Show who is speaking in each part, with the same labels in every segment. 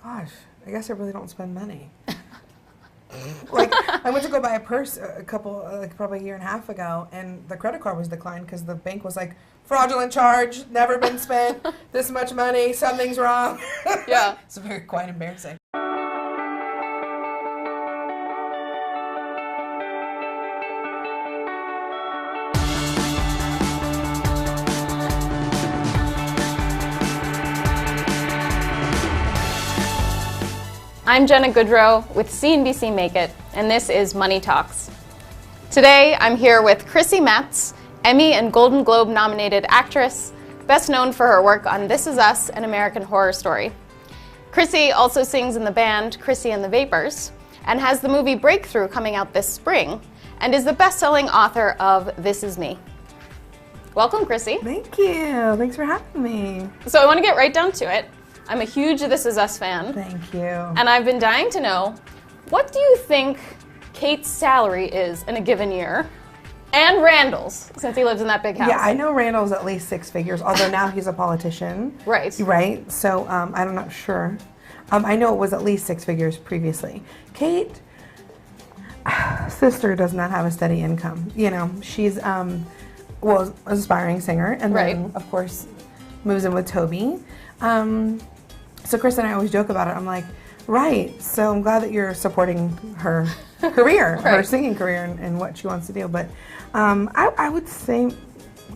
Speaker 1: Gosh, I guess I really don't spend money. Like, I went to go buy a purse probably a year and a half ago, and the credit card was declined because the bank was like, fraudulent charge, never been spent, this much money, something's wrong.
Speaker 2: Yeah.
Speaker 1: It's very quite embarrassing.
Speaker 2: I'm Jenna Goudreau with CNBC Make It, and this is Money Talks. Today, I'm here with Chrissy Metz, Emmy and Golden Globe-nominated actress, best known for her work on This Is Us, an American Horror Story. Chrissy also sings in the band Chrissy and the Vapors, and has the movie Breakthrough coming out this spring, and is the best-selling author of This Is Me. Welcome, Chrissy.
Speaker 1: Thank you. Thanks for having me.
Speaker 2: So I want to get right down to it. I'm a huge This Is Us fan.
Speaker 1: Thank you.
Speaker 2: And I've been dying to know, what do you think Kate's salary is in a given year? And Randall's, since he lives in that big house.
Speaker 1: Yeah, I know Randall's at least 6 figures, although now he's a politician.
Speaker 2: Right.
Speaker 1: Right? So I'm not sure. I know it was at least 6 figures previously. Kate, sister, does not have a steady income. You know, she's an aspiring singer, and then, of course, moves in with Toby. So Chris and I always joke about it. I'm like, right, so I'm glad that you're supporting her career, her singing career, and what she wants to do. But I would say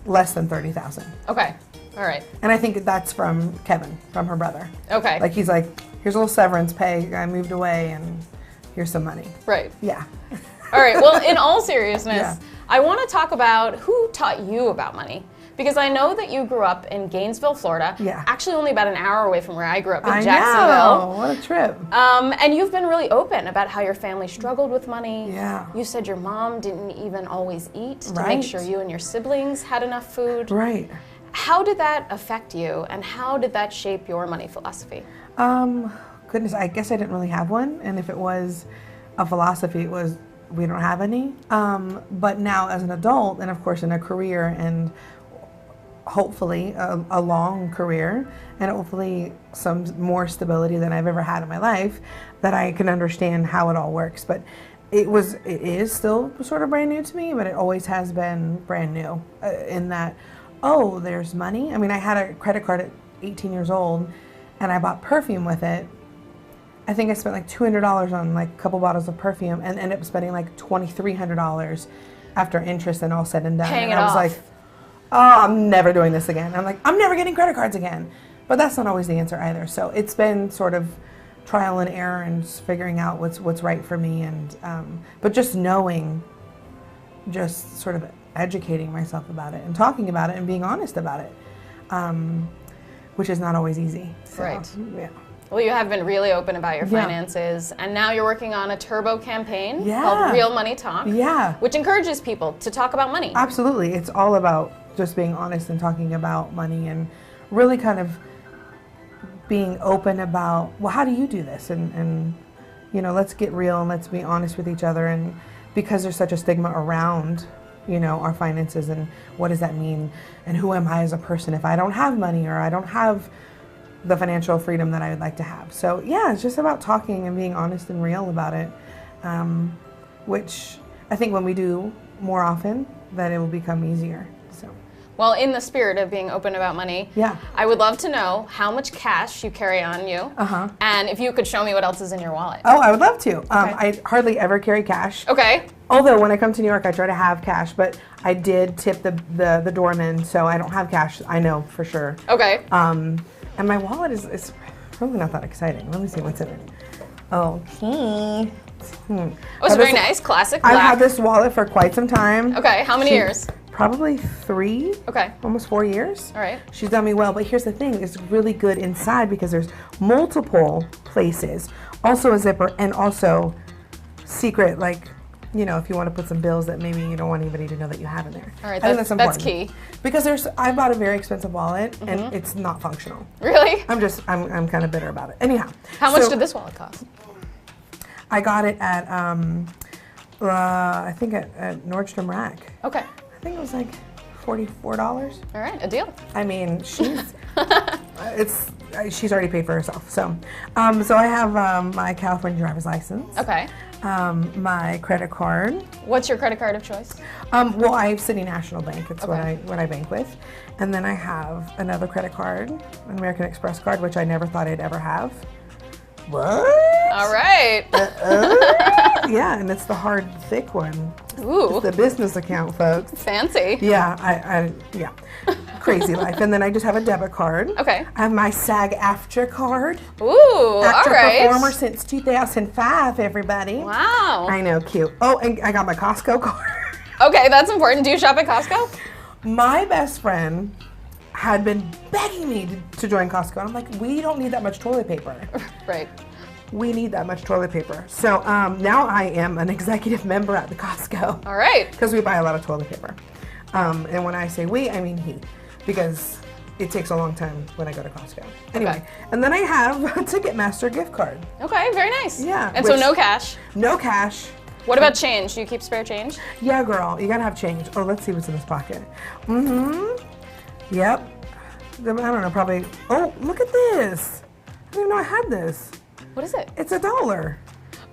Speaker 1: less than $30,000.
Speaker 2: Okay, all right.
Speaker 1: And I think that's from Kevin, from her brother.
Speaker 2: Okay.
Speaker 1: Like, he's like, here's a little severance pay. I moved away, and here's some money.
Speaker 2: Right.
Speaker 1: Yeah.
Speaker 2: All right, well, in all seriousness, I want to talk about who taught you about money. Because I know that you grew up in Gainesville, Florida.
Speaker 1: Yeah.
Speaker 2: Actually, only about an hour away from where I grew up in
Speaker 1: I
Speaker 2: Jacksonville.
Speaker 1: know. What a trip.
Speaker 2: And you've been really open about how your family struggled with money.
Speaker 1: Yeah.
Speaker 2: You said your mom didn't even always eat to
Speaker 1: Right.
Speaker 2: make sure you and your siblings had enough food.
Speaker 1: Right.
Speaker 2: How did that affect you, and how did that shape your money philosophy?
Speaker 1: Goodness, I guess I didn't really have one. And if it was a philosophy, it was, we don't have any. But now as an adult, and of course in a career, and hopefully a long career, and hopefully some more stability than I've ever had in my life, that I can understand how it all works. But it is still sort of brand new to me, but it always has been brand new in that, oh, there's money. I mean, I had a credit card at 18 years old, and I bought perfume with it. I think I spent like $200 on like a couple bottles of perfume, and ended up spending like $2,300 after interest and all said and done.
Speaker 2: Paying
Speaker 1: and
Speaker 2: it
Speaker 1: I was
Speaker 2: off.
Speaker 1: like, oh, I'm never doing this again. I'm like, I'm never getting credit cards again. But that's not always the answer either. So it's been sort of trial and error and figuring out what's right for me. And but just knowing, just sort of educating myself about it and talking about it and being honest about it, which is not always easy. So,
Speaker 2: Right.
Speaker 1: Yeah.
Speaker 2: Well, you have been really open about your finances, and now you're working on a turbo campaign
Speaker 1: Yeah.
Speaker 2: called Real Money Talk,
Speaker 1: Yeah.
Speaker 2: which encourages people to talk about money.
Speaker 1: Absolutely. It's all about just being honest and talking about money, and really kind of being open about, well, how do you do this? And you know, let's get real and let's be honest with each other. And because there's such a stigma around, you know, our finances and what does that mean? And who am I as a person if I don't have money, or I don't have the financial freedom that I would like to have? So yeah, it's just about talking and being honest and real about it, which I think when we do more often, then it will become easier. So.
Speaker 2: Well, in the spirit of being open about money, I would love to know how much cash you carry on you, and if you could show me what else is in your wallet.
Speaker 1: Oh, I would love to. I hardly ever carry cash.
Speaker 2: Okay.
Speaker 1: Although when I come to New York, I try to have cash, but I did tip the doorman, so I don't have cash, I know for sure.
Speaker 2: Okay.
Speaker 1: And my wallet is really not that exciting. Let me see what's in it. Okay.
Speaker 2: Oh, it's very nice, classic black.
Speaker 1: I've had this wallet for quite some time.
Speaker 2: Okay, how many years?
Speaker 1: Probably 3.
Speaker 2: Okay.
Speaker 1: Almost 4 years.
Speaker 2: All right.
Speaker 1: She's done me well, but here's the thing, it's really good inside because there's multiple places. Also a zipper, and also secret, like, you know, if you want to put some bills that maybe you don't want anybody to know that you have in there.
Speaker 2: All right,
Speaker 1: I think that's important.
Speaker 2: That's key.
Speaker 1: Because I bought a very expensive wallet, and it's not functional.
Speaker 2: Really?
Speaker 1: I'm kind of bitter about it. Anyhow.
Speaker 2: How much did this wallet cost?
Speaker 1: I got it at, I think at Nordstrom Rack.
Speaker 2: Okay.
Speaker 1: I think it was like $44.
Speaker 2: All right, a deal.
Speaker 1: I mean, she's, she's already paid for herself. So, so I have my California driver's license.
Speaker 2: Okay.
Speaker 1: My credit card.
Speaker 2: What's your credit card of choice?
Speaker 1: Well, I have City National Bank. It's
Speaker 2: Okay.
Speaker 1: what I bank with, and then I have another credit card, an American Express card, which I never thought I'd ever have. What?
Speaker 2: All right.
Speaker 1: Yeah, and it's the hard, thick one.
Speaker 2: Ooh.
Speaker 1: It's the business account, folks.
Speaker 2: Fancy.
Speaker 1: Yeah, yeah. Crazy life. And then I just have a debit card.
Speaker 2: Okay.
Speaker 1: I have my SAG-AFTRA card.
Speaker 2: Ooh,
Speaker 1: Actor
Speaker 2: all right.
Speaker 1: performer since 2005, everybody.
Speaker 2: Wow.
Speaker 1: I know, cute. Oh, and I got my Costco card.
Speaker 2: Okay, that's important. Do you shop at Costco?
Speaker 1: My best friend had been begging me to join Costco. And I'm like, we don't need that much toilet paper.
Speaker 2: Right.
Speaker 1: We need that much toilet paper. So now I am an executive member at the Costco.
Speaker 2: All right.
Speaker 1: Because we buy a lot of toilet paper. And when I say we, I mean he. Because it takes a long time when I go to Costco. Anyway,
Speaker 2: Okay.
Speaker 1: And then I have a Ticketmaster gift card.
Speaker 2: Okay, very nice.
Speaker 1: Yeah,
Speaker 2: And so
Speaker 1: which-
Speaker 2: no cash.
Speaker 1: No cash.
Speaker 2: What about change? Do you keep spare change?
Speaker 1: Yeah, girl, you gotta have change. Oh, let's see what's in this pocket. Mm-hmm. Yep. I don't know, probably. Oh, look at this. I didn't even know I had this.
Speaker 2: What is it?
Speaker 1: It's $1.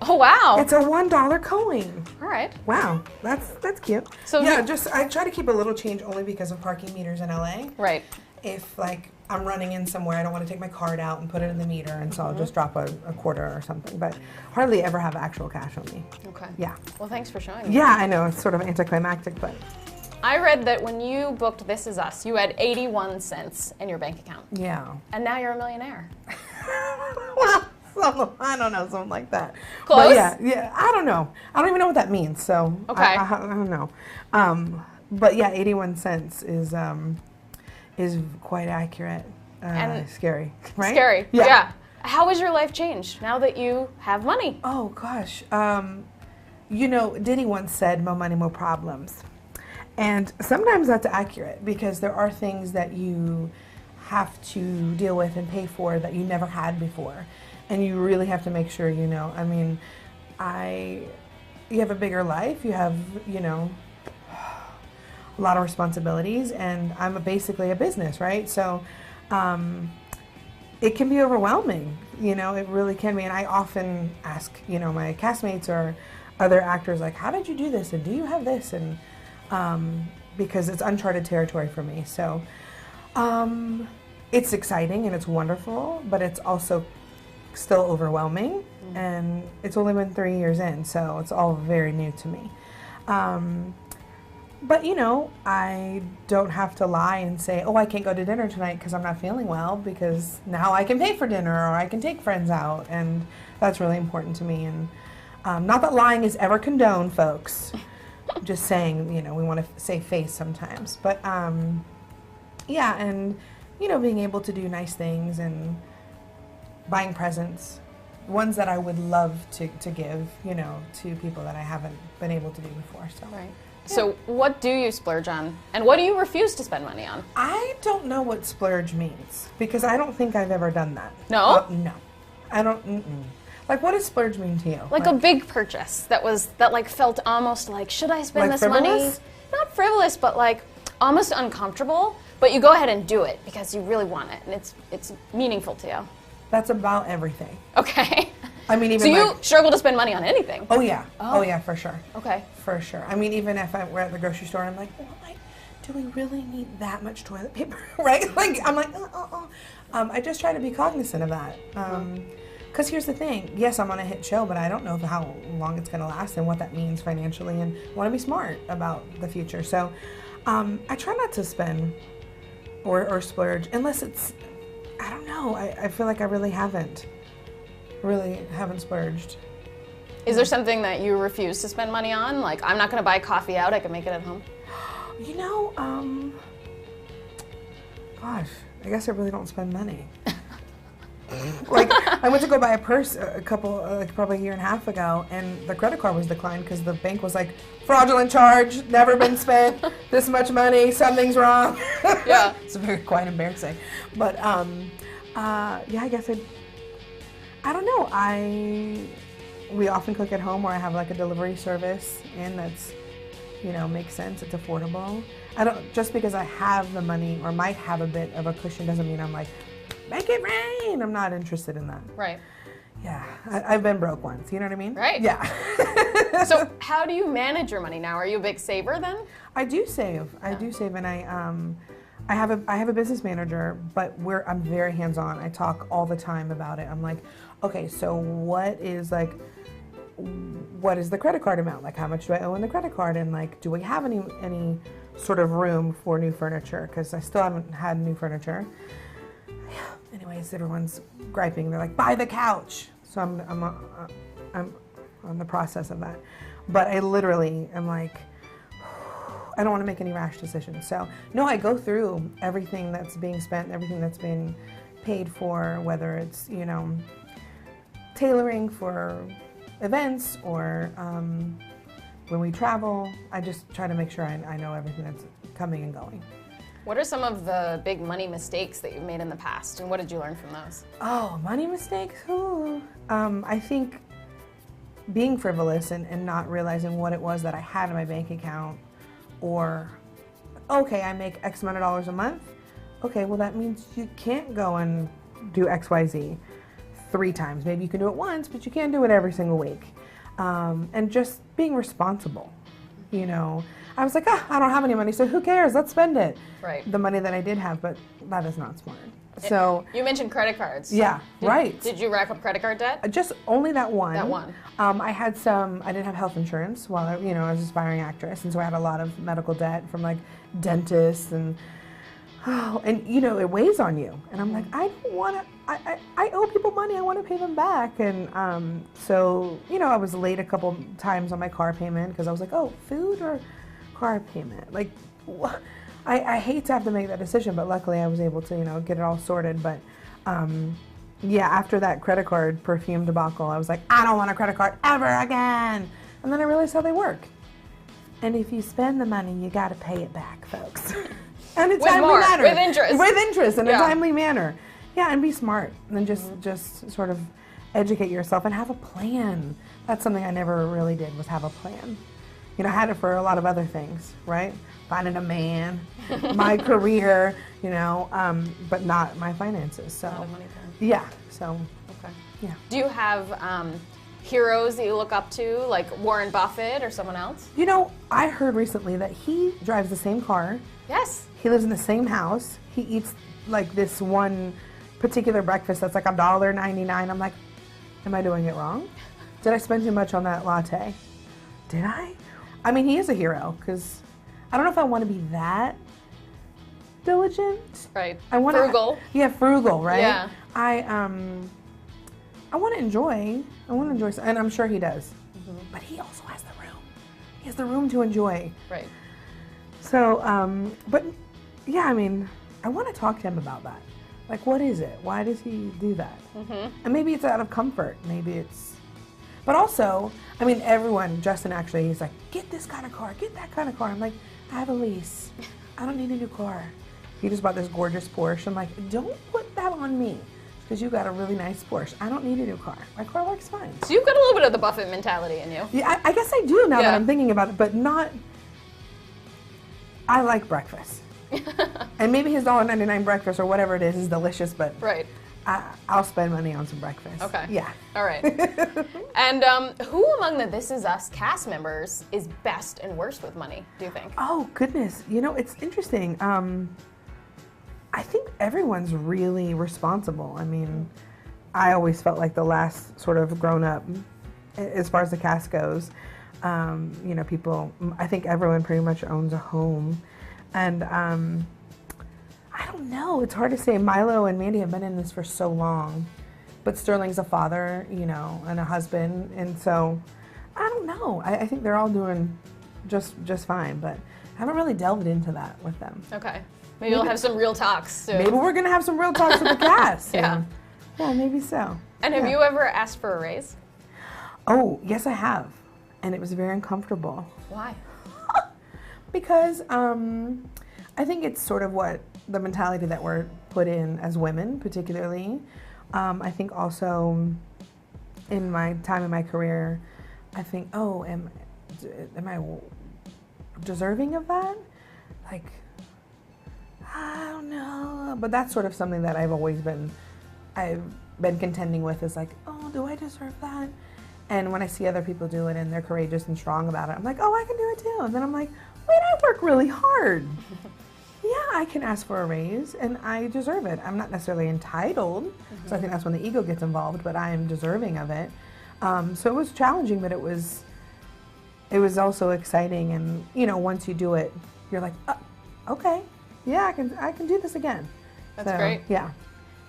Speaker 2: Oh, wow.
Speaker 1: It's a $1 coin.
Speaker 2: All right.
Speaker 1: Wow, that's cute.
Speaker 2: So
Speaker 1: yeah,
Speaker 2: you-
Speaker 1: I try to keep a little change only because of parking meters in LA.
Speaker 2: Right.
Speaker 1: If like I'm running in somewhere, I don't want to take my card out and put it in the meter, and so I'll just drop a quarter or something. But hardly ever have actual cash on me.
Speaker 2: Okay.
Speaker 1: Yeah.
Speaker 2: Well, thanks for showing me.
Speaker 1: Yeah, I know it's sort of anticlimactic, but
Speaker 2: I read that when you booked This Is Us, you had 81 cents in your bank account.
Speaker 1: yeah.
Speaker 2: And now you're a millionaire.
Speaker 1: Well, I don't know, something like that.
Speaker 2: Close?
Speaker 1: But yeah, I don't know. I don't even know what that means, so
Speaker 2: Okay.
Speaker 1: I don't know. But yeah, 81 cents is quite accurate.
Speaker 2: And
Speaker 1: scary, right?
Speaker 2: Scary.
Speaker 1: Yeah.
Speaker 2: Yeah. How has your life changed now that you have money?
Speaker 1: Oh gosh, Diddy once said, "More money, more problems," and sometimes that's accurate because there are things that you have to deal with and pay for that you never had before, and you really have to make sure you know. I mean, you have a bigger life, you have a lot of responsibilities, and I'm basically a business, right? So. It can be overwhelming, it really can be. And I often ask, my castmates or other actors, like, how did you do this? And do you have this? And because it's uncharted territory for me. So it's exciting and it's wonderful, but it's also still overwhelming. Mm-hmm. And it's only been 3 years in, so it's all very new to me. But, I don't have to lie and say, oh, I can't go to dinner tonight because I'm not feeling well, because now I can pay for dinner or I can take friends out. And that's really important to me. And not that lying is ever condoned, folks. Just saying, we want to save face sometimes. But, yeah, and, being able to do nice things and buying presents, ones that I would love to give, to people that I haven't been able to do before. So.
Speaker 2: Right. So what do you splurge on? And what do you refuse to spend money on?
Speaker 1: I don't know what splurge means because I don't think I've ever done that.
Speaker 2: No?
Speaker 1: No. I don't. Mm-mm. Like, what does splurge mean to you?
Speaker 2: Like a big purchase that felt almost like, should I spend
Speaker 1: Like
Speaker 2: this money?
Speaker 1: frivolous?
Speaker 2: Not frivolous, but like almost uncomfortable. But you go ahead and do it because you really want it and it's meaningful to you.
Speaker 1: That's about everything.
Speaker 2: Okay.
Speaker 1: I mean, even
Speaker 2: So you
Speaker 1: like,
Speaker 2: struggle to spend money on anything?
Speaker 1: oh yeah.
Speaker 2: Oh.
Speaker 1: Oh yeah, for sure.
Speaker 2: Okay.
Speaker 1: For sure. I mean, even if we're at the grocery store, I'm like, well, do we really need that much toilet paper, right? Like, I'm like, I just try to be cognizant of that. Because here's the thing. Yes, I'm on a hit show, but I don't know how long it's going to last and what that means financially, and I want to be smart about the future. So I try not to spend or splurge unless it's, I don't know. I feel like I really haven't splurged.
Speaker 2: Is there something that you refuse to spend money on? Like, I'm not going to buy coffee out, I can make it at home?
Speaker 1: Gosh, I guess I really don't spend money. Like, I went to go buy a purse probably a year and a half ago, and the credit card was declined because the bank was like, fraudulent charge, never been spent, this much money, something's wrong.
Speaker 2: Yeah.
Speaker 1: It's quite embarrassing. But, yeah, I guess I don't know. We often cook at home, or I have like a delivery service, and that's, makes sense. It's affordable. Just because I have the money or might have a bit of a cushion doesn't mean I'm like, make it rain. I'm not interested in that.
Speaker 2: Right.
Speaker 1: Yeah, I've been broke once. You know what I mean?
Speaker 2: Right.
Speaker 1: Yeah.
Speaker 2: So how do you manage your money now? Are you a big saver then?
Speaker 1: I do save. I do save, and I have a business manager, but I'm very hands-on. I talk all the time about it. I'm like, okay, so what is the credit card amount? Like, how much do I owe on the credit card? And like, do we have any sort of room for new furniture? Because I still haven't had new furniture. Anyways, everyone's griping. They're like, buy the couch. So I'm on the process of that. But I literally am like, I don't want to make any rash decisions. So no, I go through everything that's being spent, everything that's been paid for, whether it's, tailoring for events or when we travel. I just try to make sure I know everything that's coming and going.
Speaker 2: What are some of the big money mistakes that you've made in the past, and what did you learn from those?
Speaker 1: Oh, money mistakes? Ooh. I think being frivolous and not realizing what it was that I had in my bank account, or, okay, I make X amount of dollars a month. Okay, well that means you can't go and do XYZ 3 times. Maybe you can do it once, but you can't do it every single week. And just being responsible, I was like, I don't have any money, so who cares? Let's spend it.
Speaker 2: Right.
Speaker 1: The money that I did have, but that is not smart. So
Speaker 2: you mentioned credit cards.
Speaker 1: Yeah, right.
Speaker 2: Did you rack up credit card debt?
Speaker 1: Just only that one.
Speaker 2: That one.
Speaker 1: I didn't have health insurance while I was an aspiring actress, and so I had a lot of medical debt from like dentists and it weighs on you. And I'm like, I don't want to. I owe people money. I want to pay them back. And so I was late a couple times on my car payment because I was like, oh, food or car payment? Like, I hate to have to make that decision, but luckily I was able to get it all sorted. But after that credit card perfume debacle, I was like, I don't want a credit card ever again. And then I realized how they work. And if you spend the money, you got to pay it back, folks. And a timely manner.
Speaker 2: With interest.
Speaker 1: With interest in a timely manner. Yeah, and be smart. And then just sort of educate yourself and have a plan. That's something I never really did, was have a plan. I had it for a lot of other things, right? Finding a man, my career, but not my finances. So,
Speaker 2: not a money plan.
Speaker 1: Yeah. So,
Speaker 2: okay.
Speaker 1: Yeah.
Speaker 2: Do you have heroes that you look up to, like Warren Buffett or someone else?
Speaker 1: I heard recently that he drives the same car.
Speaker 2: Yes.
Speaker 1: He lives in the same house. He eats like this one particular breakfast that's like $1.99. I'm like, am I doing it wrong? Did I spend too much on that latte? Did I? I mean, he is a hero because I don't know if I want to be that diligent.
Speaker 2: Right.
Speaker 1: Frugal. Yeah, frugal, right?
Speaker 2: Yeah.
Speaker 1: I want to enjoy. And I'm sure he does. Mm-hmm. But he also has the room. He has the room to enjoy.
Speaker 2: Right.
Speaker 1: So, but yeah, I mean, I want to talk to him about that. Like, what is it? Why does he do that? Mm-hmm. And maybe it's out of comfort. Maybe it's, but also, I mean, everyone, Justin actually, he's like, get this kind of car, get that kind of car. I'm like, I have a lease. I don't need a new car. He just bought this gorgeous Porsche. I'm like, don't put that on me because you got a really nice Porsche. I don't need a new car. My car works fine.
Speaker 2: So you've got a little bit of the Buffett mentality in you.
Speaker 1: Yeah, I guess I do now that I'm thinking about it, but not, I like breakfast. And maybe his $1.99 breakfast or whatever it is delicious, but
Speaker 2: right.
Speaker 1: I'll spend money on some breakfast.
Speaker 2: Okay.
Speaker 1: Yeah.
Speaker 2: All right. And who among the This Is Us cast members is best and worst with money, do you think?
Speaker 1: Oh, goodness. It's interesting. I think everyone's really responsible. I mean, I always felt like the last sort of grown up as far as the cast goes. People, I think everyone pretty much owns a home. And I don't know. It's hard to say. Milo and Mandy have been in this for so long. But Sterling's a father, and a husband. And so, I don't know. I think they're all doing just fine. But I haven't really delved into that with them.
Speaker 2: Okay. Maybe we'll have some real talks soon.
Speaker 1: Maybe we're going to have some real talks with the cast.
Speaker 2: Yeah.
Speaker 1: Yeah, maybe so.
Speaker 2: And have you ever asked for a raise?
Speaker 1: Oh, yes, I have. And it was very uncomfortable.
Speaker 2: Why?
Speaker 1: Because I think it's sort of what the mentality that we're put in as women, particularly. I think also in my time in my career, I think, oh, am I deserving of that? Like, I don't know. But that's sort of something that I've been contending with, is like, oh, do I deserve that? And when I see other people do it and they're courageous and strong about it, I'm like, oh, I can do it too. And then I'm like, wait, I work really hard. Yeah, I can ask for a raise and I deserve it. I'm not necessarily entitled, so I think that's when the ego gets involved, but I am deserving of it. So it was challenging, but it was also exciting. And once you do it, you're like, oh, okay, yeah, I can do this again.
Speaker 2: That's great.
Speaker 1: Yeah.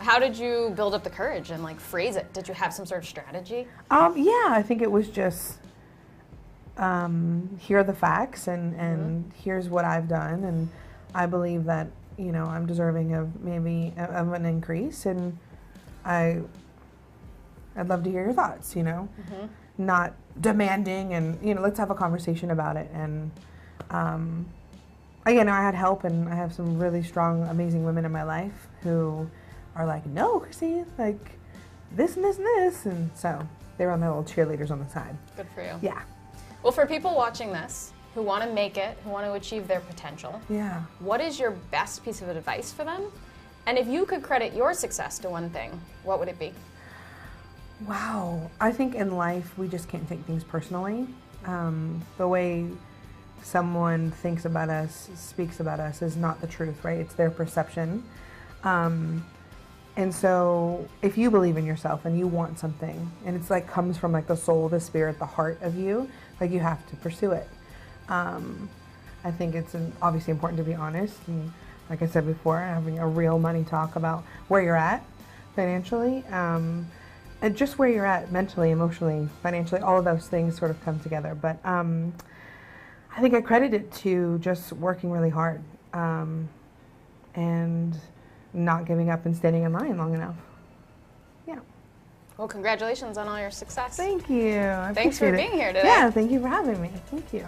Speaker 2: How did you build up the courage and like phrase it? Did you have some sort of strategy?
Speaker 1: Yeah, I think it was just here are the facts and here's what I've done, and I believe that I'm deserving of maybe of an increase, and I'd love to hear your thoughts. Not demanding, and let's have a conversation about it. And again, I had help, and I have some really strong, amazing women in my life who are like, no, Chrissy, like this and this and this. And so they were my little cheerleaders on the side.
Speaker 2: Good for you.
Speaker 1: Yeah.
Speaker 2: Well, for people watching this who want to make it, who want to achieve their potential,
Speaker 1: yeah,
Speaker 2: what is your best piece of advice for them? And if you could credit your success to one thing, what would it be?
Speaker 1: Wow. I think in life, we just can't take things personally. The way someone thinks about us, speaks about us, is not the truth, right? It's their perception. And so if you believe in yourself and you want something, and it's like comes from like the soul, the spirit, the heart of you, like you have to pursue it. I think it's obviously important to be honest, and like I said before, having a real money talk about where you're at financially, and just where you're at mentally, emotionally, financially. All of those things sort of come together. But I think I credit it to just working really hard, and not giving up and standing in line long enough. Yeah.
Speaker 2: Well, congratulations on all your success.
Speaker 1: Thank you.
Speaker 2: Thanks for being here today.
Speaker 1: Yeah, thank you for having me. Thank you.